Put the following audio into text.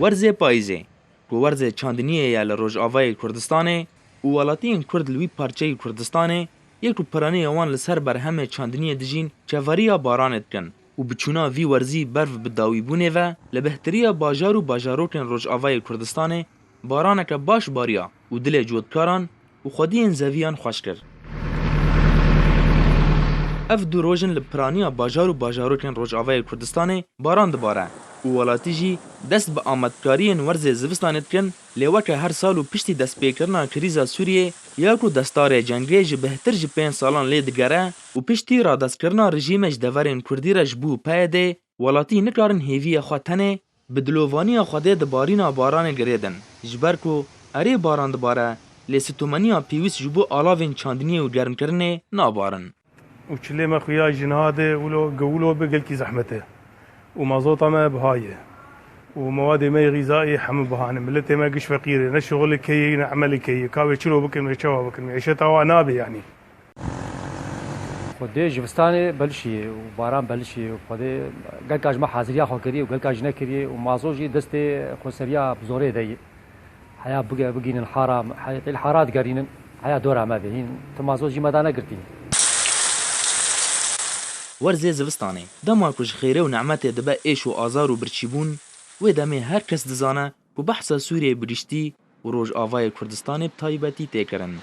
ورزê payîzê ku werzê çandiniyê ye li Rojavayê Kurdistanê û welatiyên Kurd li wî parçeyê Kurdistanê yek û piranîya wan li ser berhemê çandiniyê dijîn çevariya baranê dikin û biçûna vî werzî berv bi dawîbûnê ve li behtiriya bajar û bajarokên Rojavayê Kurdistanê baraneke baş bariya û dilê cotkaran û xwediyên zeviyan xweş kir. Ev du rojin li piraniya bajar û bajarokên Rojavayê Kurdistanê baran dibare û welatî jî dest bi ametkariyên werzê zivistanê dikin lê weke her sal û piştî destpêkirina krîza Sûriyê ya ku destarê cengê ji bihtir ji 5 salan lê digere û piştî radestkirina rejîmê ji deverên Kurdî re ji bû peyedê welatî nikarin hêviyê xwe tenê bi dilovaniya Xwedê di barîna baranê girêdin ji ber ku erê baran dibare lê stûmeniya pêwîst ji bo alavên çandiniyê û germkirinê nabarin. وشلي ما خويا جنادي ولو قولوا بقلكي زحمته ومازوطه ما بهايه ومواد ما غذائي حم بهانه ملتي ما قش فقيره نا شغل كي نعمل كي كاوي شنو بكن شوا بكن عيشتها ونابي يعني خدي جبستاني بلشي وباران بلشي وخدي قال كاج ما حاضريا خو كري وقال كاج نكري ومازوجي دستي خوسريا بزوري دي حياه بقين الحرام حياه الحارات قارين حياه دورا ما بهين تمازوجي ما دانا قرتين Werzê zivistanê dema ku ji xêrê û nemetê dibe êş û azar û birçîbûn wê demê her kes dizane ku behsa Sûriyê birîştî û Rojavayê Kurdistanê bi taybetî têkirin.